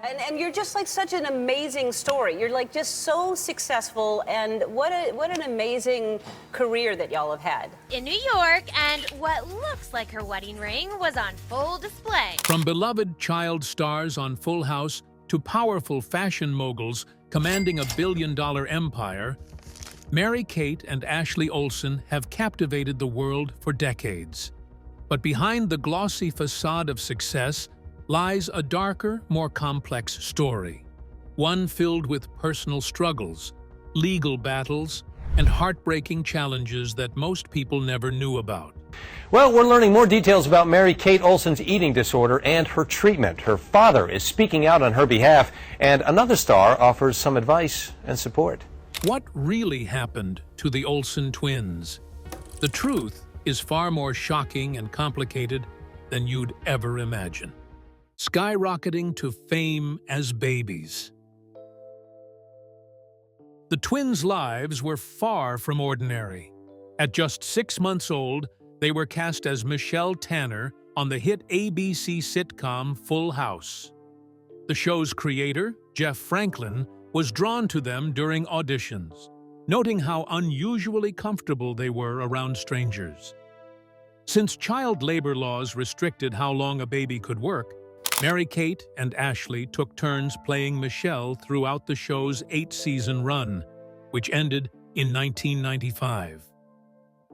And you're just like such an amazing story. You're like just so successful, and what an amazing career that y'all have had. In New York, and what looks like her wedding ring was on full display. From beloved child stars on Full House to powerful fashion moguls commanding $1 billion empire, Mary-Kate and Ashley Olsen have captivated the world for decades. But behind the glossy facade of success lies a darker, more complex story. One filled with personal struggles, legal battles, and heartbreaking challenges that most people never knew about. Well, we're learning more details about Mary-Kate Olsen's eating disorder and her treatment. Her father is speaking out on her behalf, and another star offers some advice and support. What really happened to the Olsen twins? The truth is far more shocking and complicated than you'd ever imagine. Skyrocketing to fame as babies. The twins' lives were far from ordinary. At just 6 months old, they were cast as Michelle Tanner on the hit ABC sitcom Full House. The show's creator, Jeff Franklin, was drawn to them during auditions, noting how unusually comfortable they were around strangers. Since child labor laws restricted how long a baby could work, Mary-Kate and Ashley took turns playing Michelle throughout the show's 8-season run, which ended in 1995.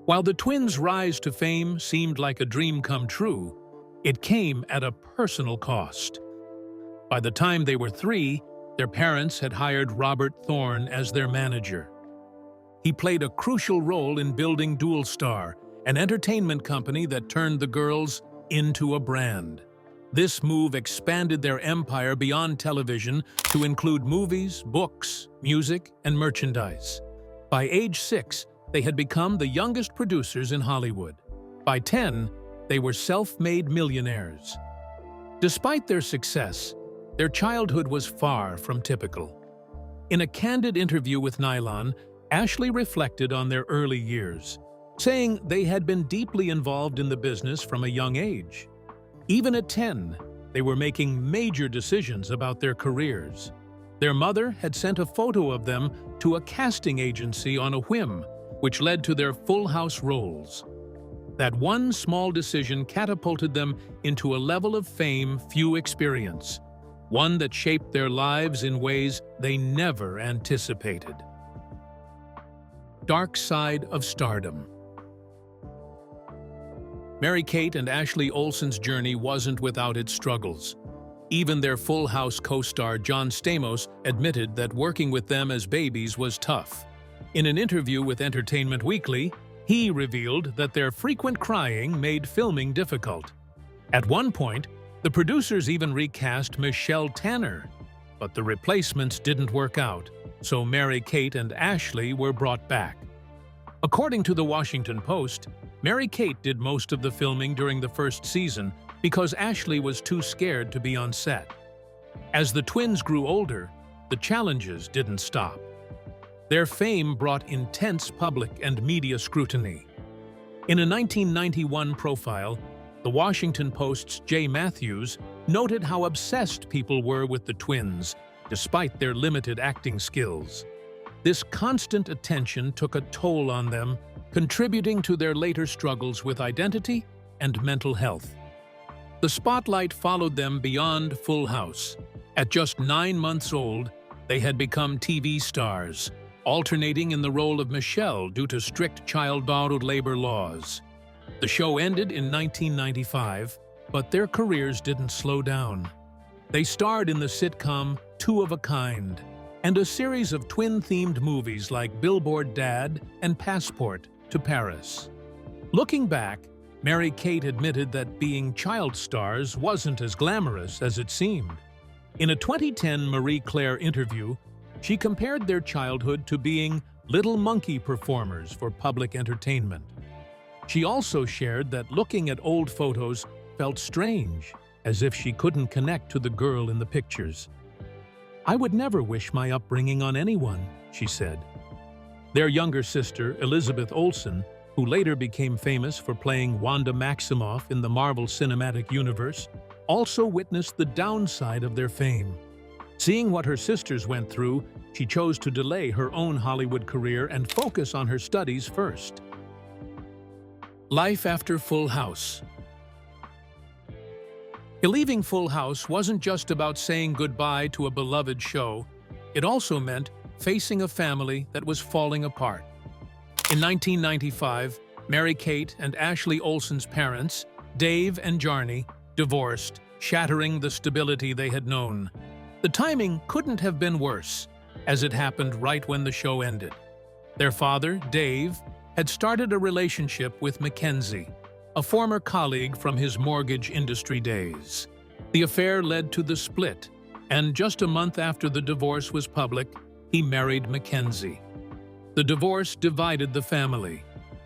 While the twins' rise to fame seemed like a dream come true, it came at a personal cost. By the time they were 3, their parents had hired Robert Thorne as their manager. He played a crucial role in building Dual Star, an entertainment company that turned the girls into a brand. This move expanded their empire beyond television to include movies, books, music, and merchandise. By age 6, they had become the youngest producers in Hollywood. By 10, they were self-made millionaires. Despite their success, their childhood was far from typical. In a candid interview with Nylon, Ashley reflected on their early years, saying they had been deeply involved in the business from a young age. Even at 10, they were making major decisions about their careers. Their mother had sent a photo of them to a casting agency on a whim, which led to their Full House roles. That one small decision catapulted them into a level of fame few experience, one that shaped their lives in ways they never anticipated. Dark side of stardom. Mary-Kate and Ashley Olsen's journey wasn't without its struggles. Even their Full House co-star John Stamos admitted that working with them as babies was tough. In an interview with Entertainment Weekly, he revealed that their frequent crying made filming difficult. At one point, the producers even recast Michelle Tanner, but the replacements didn't work out, so Mary-Kate and Ashley were brought back. According to the Washington Post, Mary-Kate did most of the filming during the first season because Ashley was too scared to be on set. As the twins grew older, the challenges didn't stop. Their fame brought intense public and media scrutiny. In a 1991 profile, the Washington Post's Jay Matthews noted how obsessed people were with the twins, despite their limited acting skills. This constant attention took a toll on them, contributing to their later struggles with identity and mental health. The spotlight followed them beyond Full House. At just 9 months old, they had become TV stars, alternating in the role of Michelle due to strict child labor laws. The show ended in 1995, but their careers didn't slow down. They starred in the sitcom Two of a Kind and a series of twin-themed movies like Billboard Dad and Passport to Paris. Looking back, Mary-Kate admitted that being child stars wasn't as glamorous as it seemed. In a 2010 Marie Claire interview, she compared their childhood to being little monkey performers for public entertainment. She also shared that looking at old photos felt strange, as if she couldn't connect to the girl in the pictures. "I would never wish my upbringing on anyone," she said. Their younger sister, Elizabeth Olsen, who later became famous for playing Wanda Maximoff in the Marvel Cinematic Universe, also witnessed the downside of their fame. Seeing what her sisters went through, she chose to delay her own Hollywood career and focus on her studies first. Life after Full House. Leaving Full House wasn't just about saying goodbye to a beloved show. It also meant facing a family that was falling apart. In 1995, Mary-Kate and Ashley Olsen's parents, Dave and Jarni, divorced, shattering the stability they had known. The timing couldn't have been worse, as it happened right when the show ended. Their father, Dave, had started a relationship with Mackenzie, a former colleague from his mortgage industry days. The affair led to the split, and just a month after the divorce was public, he married Mackenzie. The divorce divided the family.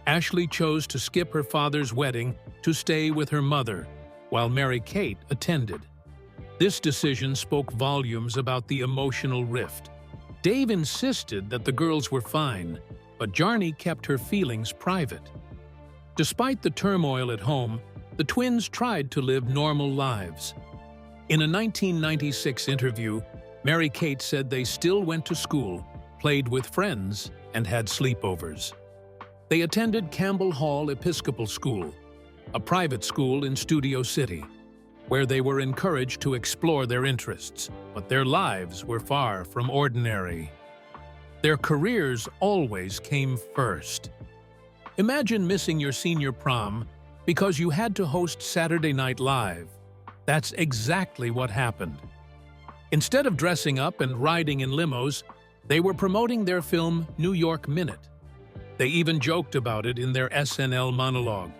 Ashley chose to skip her father's wedding to stay with her mother, while Mary-Kate attended. This decision spoke volumes about the emotional rift. Dave insisted that the girls were fine, but Jarni kept her feelings private. Despite the turmoil at home, the twins tried to live normal lives. In a 1996 interview, Mary-Kate said they still went to school, played with friends, and had sleepovers. They attended Campbell Hall Episcopal School, a private school in Studio City, where they were encouraged to explore their interests, but their lives were far from ordinary. Their careers always came first. Imagine missing your senior prom because you had to host Saturday Night Live. That's exactly what happened. Instead of dressing up and riding in limos, they were promoting their film New York Minute. They even joked about it in their SNL monologue.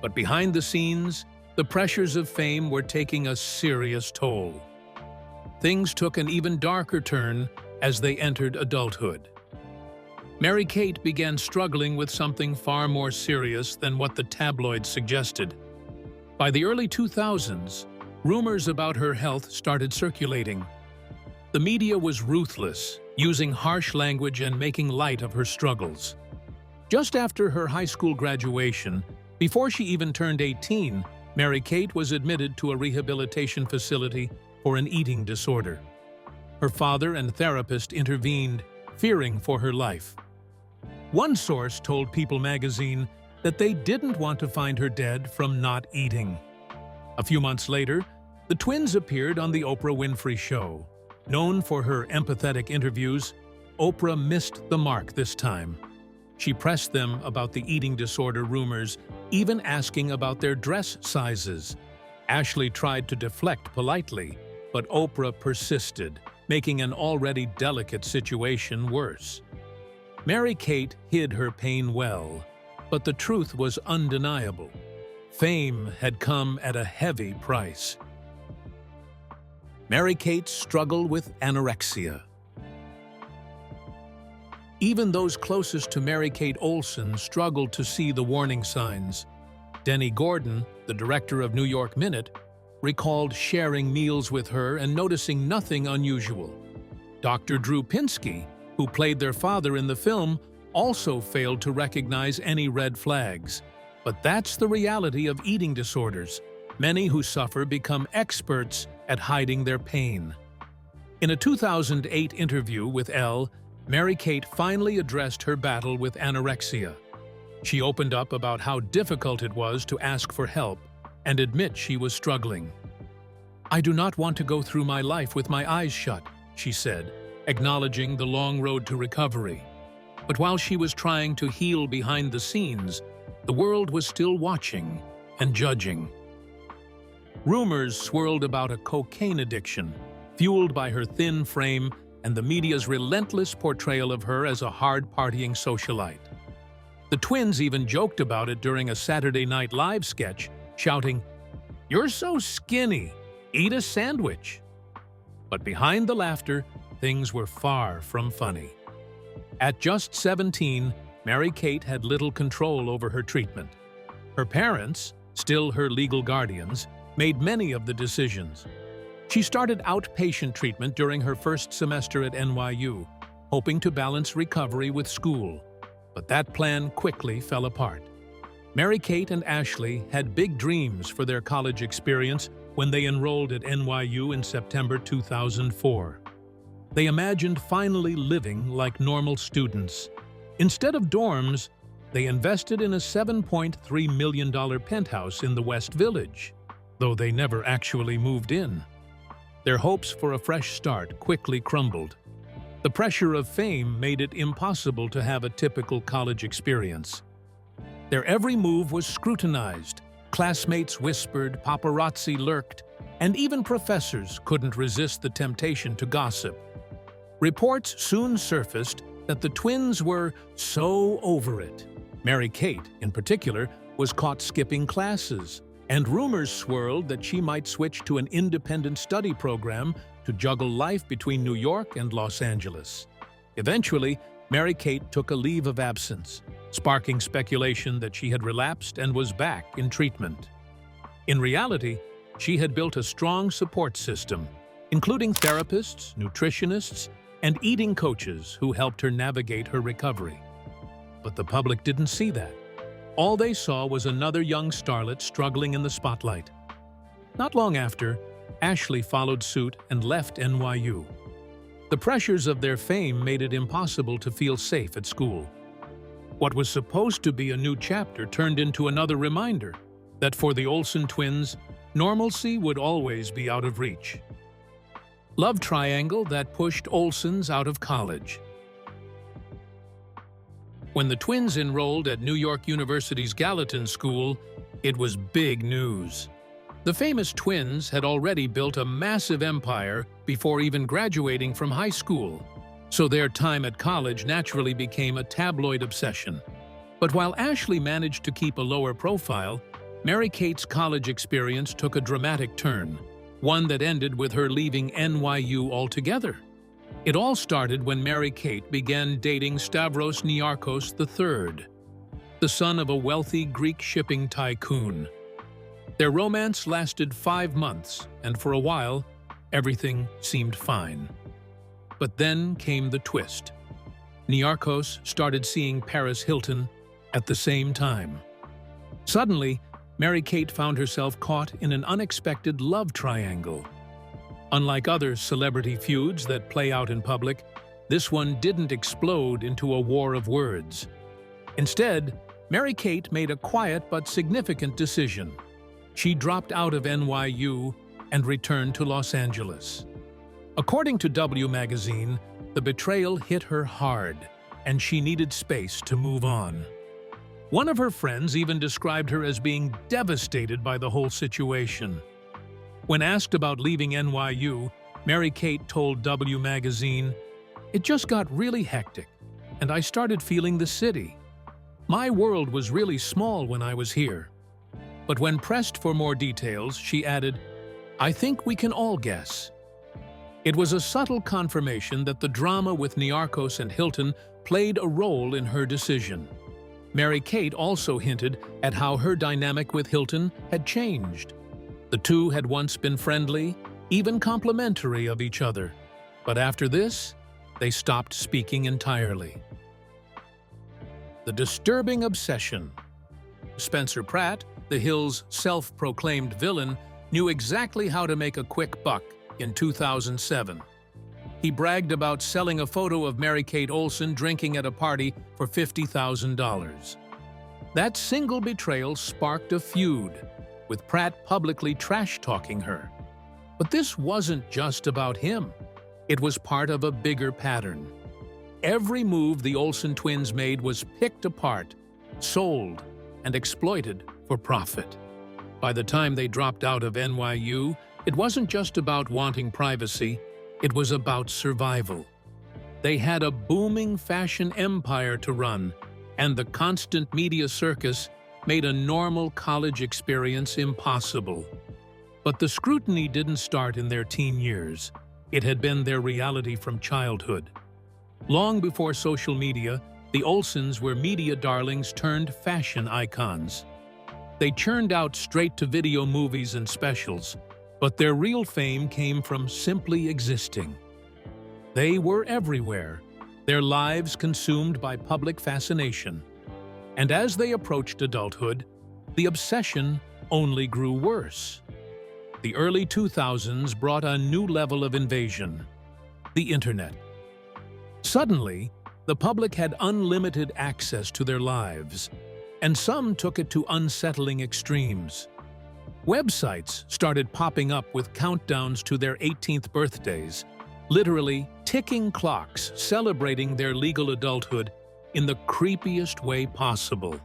But behind the scenes, the pressures of fame were taking a serious toll. Things took an even darker turn as they entered adulthood. Mary-Kate began struggling with something far more serious than what the tabloids suggested. By the early 2000s, rumors about her health started circulating. The media was ruthless, using harsh language and making light of her struggles. Just after her high school graduation, before she even turned 18, Mary-Kate was admitted to a rehabilitation facility for an eating disorder. Her father and therapist intervened, fearing for her life. One source told People magazine that they didn't want to find her dead from not eating. A few months later, the twins appeared on The Oprah Winfrey Show. Known for her empathetic interviews, Oprah missed the mark this time. She pressed them about the eating disorder rumors, even asking about their dress sizes. Ashley tried to deflect politely, but Oprah persisted, making an already delicate situation worse. Mary-Kate hid her pain well, but the truth was undeniable. Fame had come at a heavy price. Mary-Kate's struggle with anorexia. Even those closest to Mary-Kate Olsen struggled to see the warning signs. Denny Gordon, the director of New York Minute, recalled sharing meals with her and noticing nothing unusual. Dr. Drew Pinsky, who played their father in the film, also failed to recognize any red flags. But that's the reality of eating disorders. Many who suffer become experts at hiding their pain. In a 2008 interview with Elle, Mary-Kate finally addressed her battle with anorexia. She opened up about how difficult it was to ask for help and admit she was struggling. "I do not want to go through my life with my eyes shut," she said, acknowledging the long road to recovery. But while she was trying to heal behind the scenes, the world was still watching and judging. Rumors swirled about a cocaine addiction, fueled by her thin frame and the media's relentless portrayal of her as a hard-partying socialite. The twins even joked about it during a Saturday Night Live sketch, shouting, "You're so skinny, eat a sandwich." But behind the laughter, things were far from funny. At just 17, Mary-Kate had little control over her treatment. Her parents, still her legal guardians, made many of the decisions. She started outpatient treatment during her first semester at NYU, hoping to balance recovery with school. But that plan quickly fell apart. Mary-Kate and Ashley had big dreams for their college experience when they enrolled at NYU in September 2004. They imagined finally living like normal students. Instead of dorms, they invested in a $7.3 million penthouse in the West Village, though they never actually moved in. Their hopes for a fresh start quickly crumbled. The pressure of fame made it impossible to have a typical college experience. Their every move was scrutinized. Classmates whispered, paparazzi lurked, and even professors couldn't resist the temptation to gossip. Reports soon surfaced that the twins were so over it. Mary-Kate, in particular, was caught skipping classes, and rumors swirled that she might switch to an independent study program to juggle life between New York and Los Angeles. Eventually, Mary-Kate took a leave of absence, sparking speculation that she had relapsed and was back in treatment. In reality, she had built a strong support system, including therapists, nutritionists, and eating coaches who helped her navigate her recovery. But the public didn't see that. All they saw was another young starlet struggling in the spotlight. Not long after, Ashley followed suit and left NYU. The pressures of their fame made it impossible to feel safe at school. What was supposed to be a new chapter turned into another reminder that for the Olsen twins, normalcy would always be out of reach. Love triangle that pushed Olsens out of college. When the twins enrolled at New York University's Gallatin School, it was big news. The famous twins had already built a massive empire before even graduating from high school, so their time at college naturally became a tabloid obsession. But while Ashley managed to keep a lower profile, Mary-Kate's college experience took a dramatic turn, one that ended with her leaving NYU altogether. It all started when Mary-Kate began dating Stavros Niarchos III, the son of a wealthy Greek shipping tycoon. Their romance lasted 5 months, and for a while, everything seemed fine. But then came the twist. Niarchos started seeing Paris Hilton at the same time. Suddenly, Mary-Kate found herself caught in an unexpected love triangle. Unlike other celebrity feuds that play out in public, this one didn't explode into a war of words. Instead, Mary-Kate made a quiet but significant decision. She dropped out of NYU and returned to Los Angeles. According to W magazine, the betrayal hit her hard, and she needed space to move on. One of her friends even described her as being devastated by the whole situation. When asked about leaving NYU, Mary-Kate told W magazine, "It just got really hectic, and I started feeling the city. My world was really small when I was here." But when pressed for more details, she added, "I think we can all guess." It was a subtle confirmation that the drama with Niarchos and Hilton played a role in her decision. Mary-Kate also hinted at how her dynamic with Hilton had changed. The two had once been friendly, even complimentary of each other, but after this, they stopped speaking entirely. The disturbing obsession. Spencer Pratt, The Hill's self-proclaimed villain, knew exactly how to make a quick buck in 2007. He bragged about selling a photo of Mary-Kate Olsen drinking at a party for $50,000. That single betrayal sparked a feud, with Pratt publicly trash-talking her. But this wasn't just about him. It was part of a bigger pattern. Every move the Olsen twins made was picked apart, sold, and exploited for profit. By the time they dropped out of NYU, it wasn't just about wanting privacy, it was about survival. They had a booming fashion empire to run, and the constant media circus made a normal college experience impossible. But the scrutiny didn't start in their teen years. It had been their reality from childhood. Long before social media, the Olsens were media darlings turned fashion icons. They churned out straight-to-video movies and specials, but their real fame came from simply existing. They were everywhere, their lives consumed by public fascination. And as they approached adulthood, the obsession only grew worse. The early 2000s brought a new level of invasion. the internet. Suddenly, the public had unlimited access to their lives, and some took it to unsettling extremes. Websites started popping up with countdowns to their 18th birthdays, literally ticking clocks celebrating their legal adulthood in the creepiest way possible.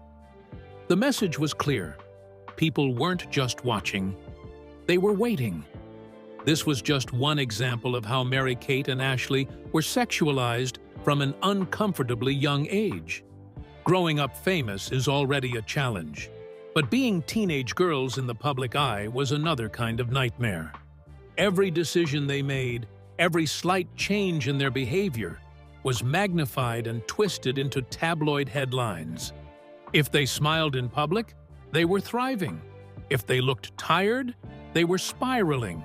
The message was clear. People weren't just watching, they were waiting. This was just one example of how Mary-Kate and Ashley were sexualized from an uncomfortably young age. Growing up famous is already a challenge, but being teenage girls in the public eye was another kind of nightmare. Every decision they made, every slight change in their behavior, was magnified and twisted into tabloid headlines. If they smiled in public, they were thriving. If they looked tired, they were spiraling.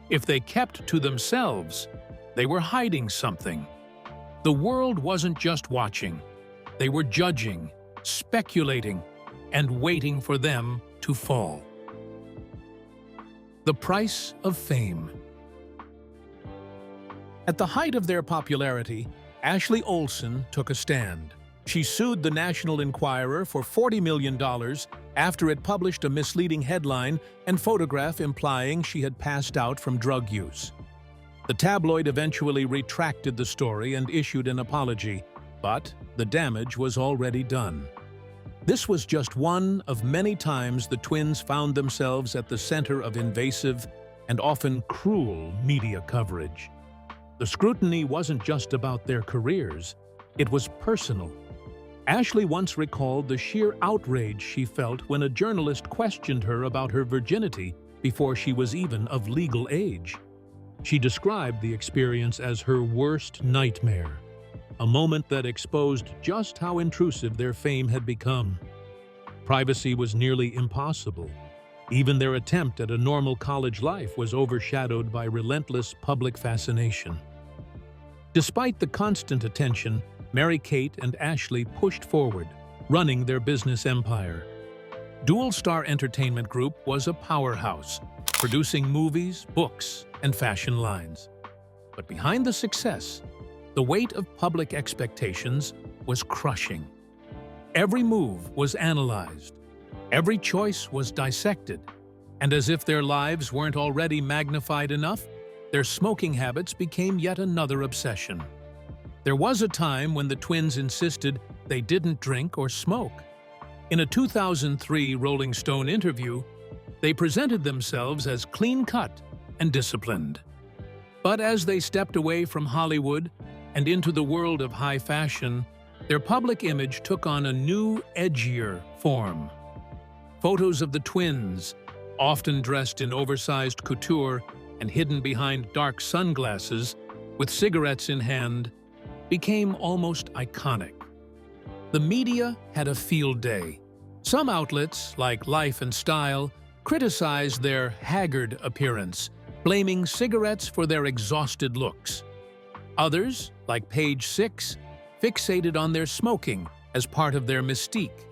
If they kept to themselves, they were hiding something. The world wasn't just watching. They were judging, speculating, and waiting for them to fall. The price of fame. At the height of their popularity, Ashley Olsen took a stand. She sued the National Enquirer for $40 million after it published a misleading headline and photograph implying she had passed out from drug use. The tabloid eventually retracted the story and issued an apology, but the damage was already done. This was just one of many times the twins found themselves at the center of invasive and often cruel media coverage. The scrutiny wasn't just about their careers, it was personal. Ashley once recalled the sheer outrage she felt when a journalist questioned her about her virginity before she was even of legal age. She described the experience as her worst nightmare, a moment that exposed just how intrusive their fame had become. Privacy was nearly impossible. Even their attempt at a normal college life was overshadowed by relentless public fascination. Despite the constant attention, Mary-Kate and Ashley pushed forward, running their business empire. Dual Star Entertainment Group was a powerhouse, producing movies, books, and fashion lines. But behind the success, the weight of public expectations was crushing. Every move was analyzed, every choice was dissected, and as if their lives weren't already magnified enough, their smoking habits became yet another obsession. There was a time when the twins insisted they didn't drink or smoke. In a 2003 Rolling Stone interview, they presented themselves as clean-cut and disciplined. But as they stepped away from Hollywood and into the world of high fashion, their public image took on a new, edgier form. Photos of the twins, often dressed in oversized couture and hidden behind dark sunglasses, with cigarettes in hand, became almost iconic. The media had a field day. Some outlets, like Life and Style, criticized their haggard appearance, blaming cigarettes for their exhausted looks. Others, like Page 6, fixated on their smoking as part of their mystique.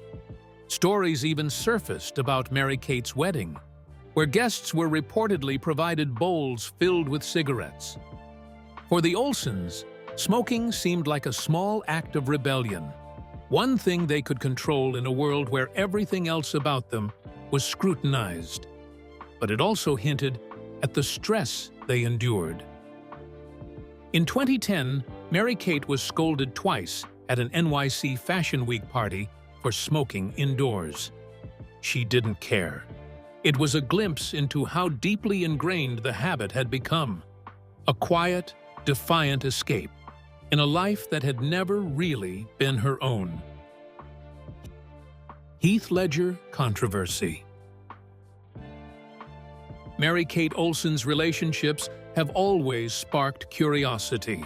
Stories even surfaced about Mary-Kate's wedding, where guests were reportedly provided bowls filled with cigarettes. For the Olsens, smoking seemed like a small act of rebellion, one thing they could control in a world where everything else about them was scrutinized. But it also hinted at the stress they endured. In 2010, Mary-Kate was scolded twice at an NYC Fashion Week party for smoking indoors. She didn't care. It was a glimpse into how deeply ingrained the habit had become. A quiet, defiant escape in a life that had never really been her own. Heath Ledger controversy. Mary-Kate Olsen's relationships have always sparked curiosity.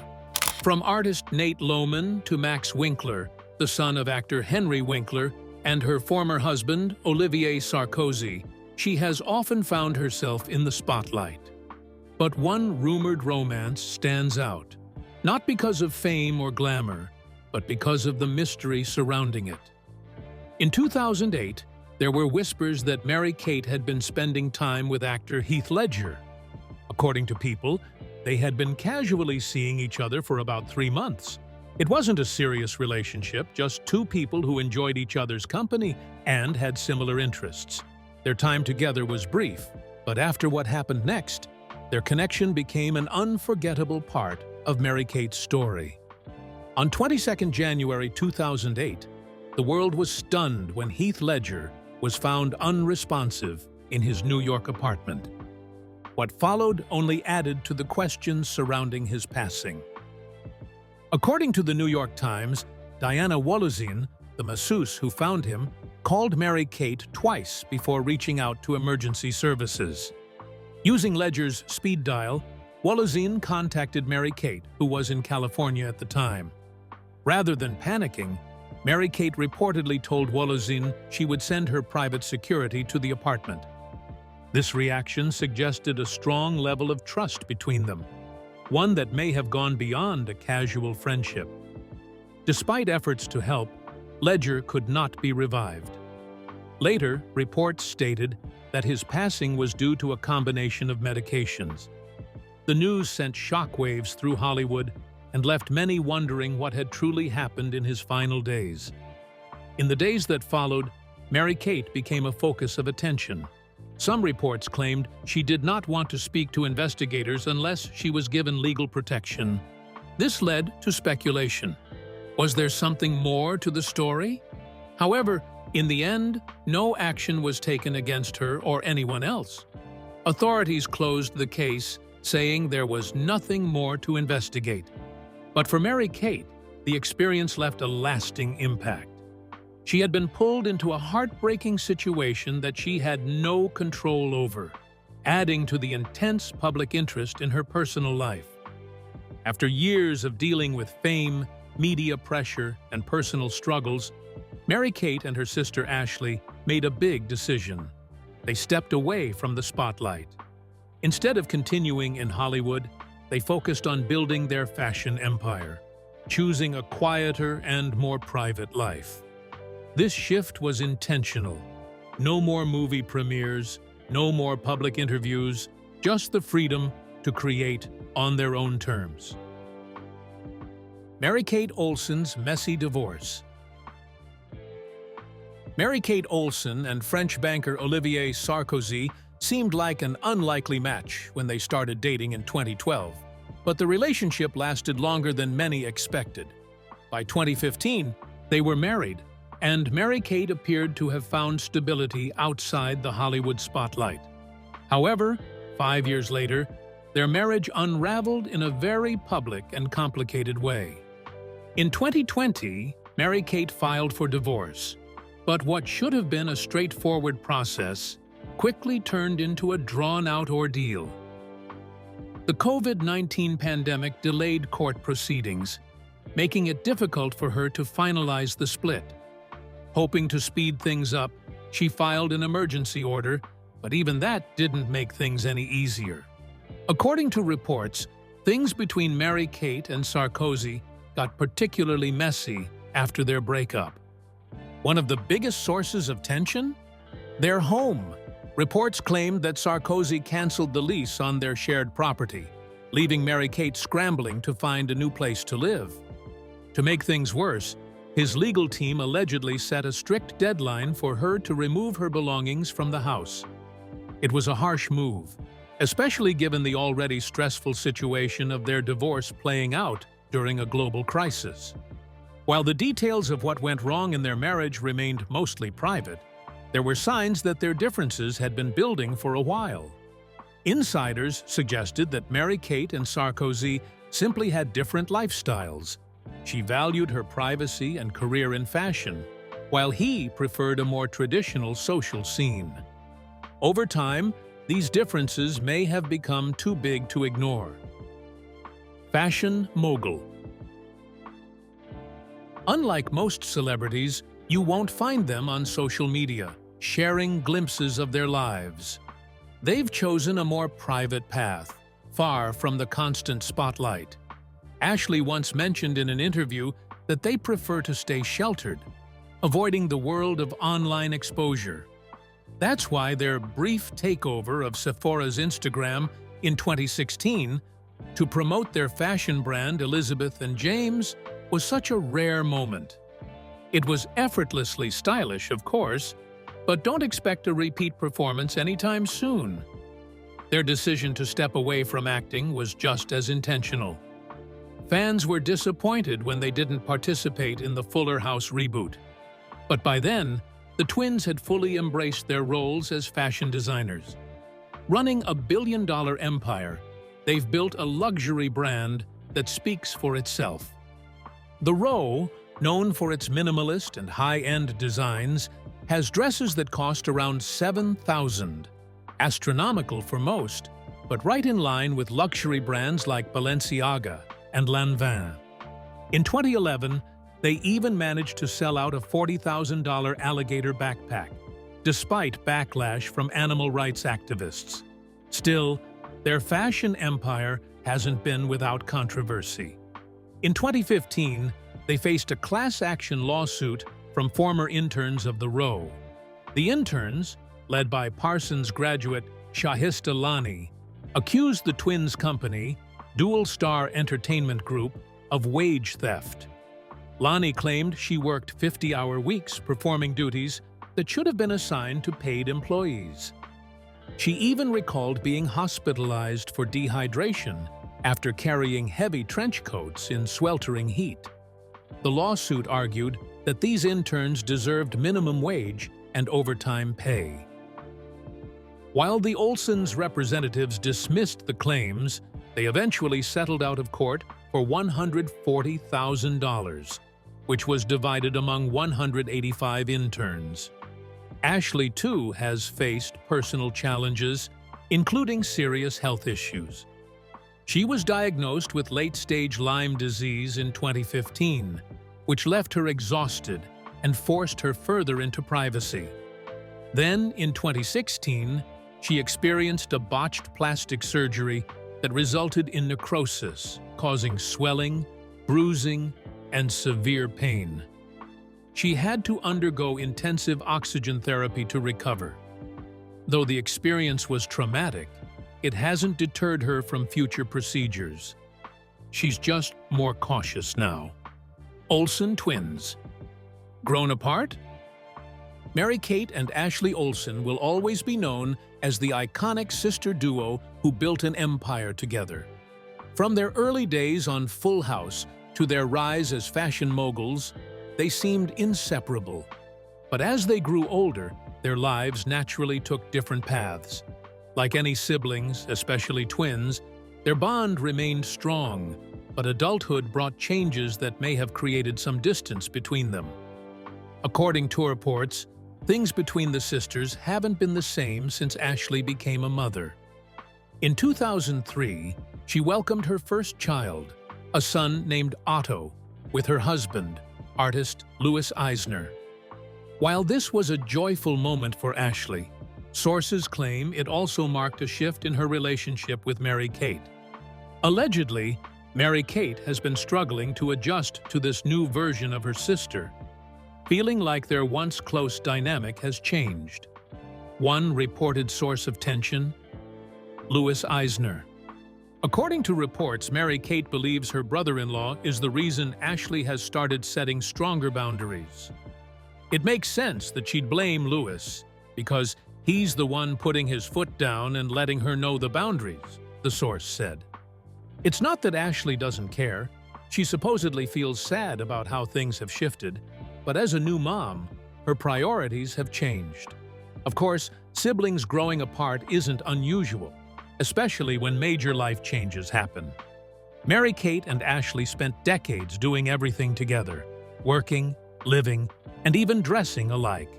From artist Nate Lohman to Max Winkler, the son of actor Henry Winkler, and her former husband, Olivier Sarkozy, she has often found herself in the spotlight. But one rumored romance stands out, not because of fame or glamour, but because of the mystery surrounding it. In 2008, there were whispers that Mary-Kate had been spending time with actor Heath Ledger. According to People, They had been casually seeing each other for about 3 months. It wasn't a serious relationship, just two people who enjoyed each other's company and had similar interests. Their time together was brief, but after what happened next, their connection became an unforgettable part of Mary-Kate's story. On 22nd January 2008, the world was stunned when Heath Ledger was found unresponsive in his New York apartment. What followed only added to the questions surrounding his passing. According to the New York Times, Diana Wolozin, the masseuse who found him, called Mary-Kate twice before reaching out to emergency services. Using Ledger's speed dial, Wolozin contacted Mary-Kate, who was in California at the time. Rather than panicking, Mary-Kate reportedly told Wolozin she would send her private security to the apartment. This reaction suggested a strong level of trust between them, one that may have gone beyond a casual friendship. Despite efforts to help, Ledger could not be revived. Later, reports stated that his passing was due to a combination of medications. The news sent shockwaves through Hollywood and left many wondering what had truly happened in his final days. In the days that followed, Mary-Kate became a focus of attention. Some reports claimed she did not want to speak to investigators unless she was given legal protection. This led to speculation. Was there something more to the story? However, in the end, no action was taken against her or anyone else. Authorities closed the case, saying there was nothing more to investigate. But for Mary-Kate, the experience left a lasting impact. She had been pulled into a heartbreaking situation that she had no control over, adding to the intense public interest in her personal life. After years of dealing with fame, media pressure, and personal struggles, Mary-Kate and her sister Ashley made a big decision. They stepped away from the spotlight. Instead of continuing in Hollywood, they focused on building their fashion empire, choosing a quieter and more private life. This shift was intentional. No more movie premieres, no more public interviews, just the freedom to create on their own terms. Mary-Kate Olsen's messy divorce. Mary-Kate Olsen and French banker Olivier Sarkozy seemed like an unlikely match when they started dating in 2012, but the relationship lasted longer than many expected. By 2015, they were married, and Mary-Kate appeared to have found stability outside the Hollywood spotlight. However, 5 years later, their marriage unraveled in a very public and complicated way. In 2020, Mary-Kate filed for divorce, but what should have been a straightforward process quickly turned into a drawn-out ordeal. The COVID-19 pandemic delayed court proceedings, making it difficult for her to finalize the split. Hoping to speed things up, she filed an emergency order, but even that didn't make things any easier. According to reports, things between Mary-Kate and Sarkozy got particularly messy after their breakup. One of the biggest sources of tension? Their home. Reports claimed that Sarkozy canceled the lease on their shared property, leaving Mary-Kate scrambling to find a new place to live. To make things worse, his legal team allegedly set a strict deadline for her to remove her belongings from the house. It was a harsh move, especially given the already stressful situation of their divorce playing out during a global crisis. While the details of what went wrong in their marriage remained mostly private, there were signs that their differences had been building for a while. Insiders suggested that Mary-Kate and Sarkozy simply had different lifestyles. She valued her privacy and career in fashion, while he preferred a more traditional social scene. Over time, these differences may have become too big to ignore. Fashion mogul. Unlike most celebrities, you won't find them on social media, sharing glimpses of their lives. They've chosen a more private path, far from the constant spotlight. Ashley once mentioned in an interview that they prefer to stay sheltered, avoiding the world of online exposure. That's why their brief takeover of Sephora's Instagram in 2016 To promote their fashion brand, Elizabeth and James, was such a rare moment. It was effortlessly stylish, of course, but don't expect a repeat performance anytime soon. Their decision to step away from acting was just as intentional. Fans were disappointed when they didn't participate in the Fuller House reboot. But by then, the twins had fully embraced their roles as fashion designers. Running a billion-dollar empire, they've built a luxury brand that speaks for itself. The Row, known for its minimalist and high-end designs, has dresses that cost around $7,000. Astronomical for most, but right in line with luxury brands like Balenciaga and Lanvin. In 2011, they even managed to sell out a $40,000 alligator backpack, despite backlash from animal rights activists. Still, their fashion empire hasn't been without controversy. In 2015, they faced a class action lawsuit from former interns of the Row. The interns, led by Parsons graduate Shahista Lani, accused the twins' company, Dual Star Entertainment Group, of wage theft. Lani claimed she worked 50-hour weeks performing duties that should have been assigned to paid employees. She even recalled being hospitalized for dehydration after carrying heavy trench coats in sweltering heat. The lawsuit argued that these interns deserved minimum wage and overtime pay. While the Olsens' representatives dismissed the claims, they eventually settled out of court for $140,000, which was divided among 185 interns. Ashley, too, has faced personal challenges, including serious health issues. She was diagnosed with late-stage Lyme disease in 2015, which left her exhausted and forced her further into privacy. Then, in 2016, she experienced a botched plastic surgery that resulted in necrosis, causing swelling, bruising, and severe pain. She had to undergo intensive oxygen therapy to recover. Though the experience was traumatic, it hasn't deterred her from future procedures. She's just more cautious now. Olsen twins. Grown apart? Mary-Kate and Ashley Olsen will always be known as the iconic sister duo who built an empire together. From their early days on Full House to their rise as fashion moguls, they seemed inseparable. But as they grew older, their lives naturally took different paths. Like any siblings, especially twins, their bond remained strong, but adulthood brought changes that may have created some distance between them. According to reports, things between the sisters haven't been the same since Ashley became a mother. In 2003, she welcomed her first child, a son named Otto, with her husband, artist Louis Eisner. While this was a joyful moment for Ashley, sources claim it also marked a shift in her relationship with Mary-Kate. Allegedly, Mary-Kate has been struggling to adjust to this new version of her sister, feeling like their once close dynamic has changed. One reported source of tension: Louis Eisner. According to reports, Mary-Kate believes her brother-in-law is the reason Ashley has started setting stronger boundaries. It makes sense that she'd blame Louis, because he's the one putting his foot down and letting her know the boundaries, the source said. It's not that Ashley doesn't care. She supposedly feels sad about how things have shifted, but as a new mom, her priorities have changed. Of course, siblings growing apart isn't unusual, especially when major life changes happen. Mary-Kate and Ashley spent decades doing everything together, working, living, and even dressing alike.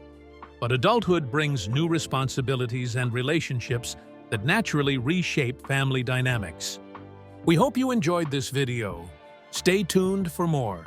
But adulthood brings new responsibilities and relationships that naturally reshape family dynamics. We hope you enjoyed this video. Stay tuned for more.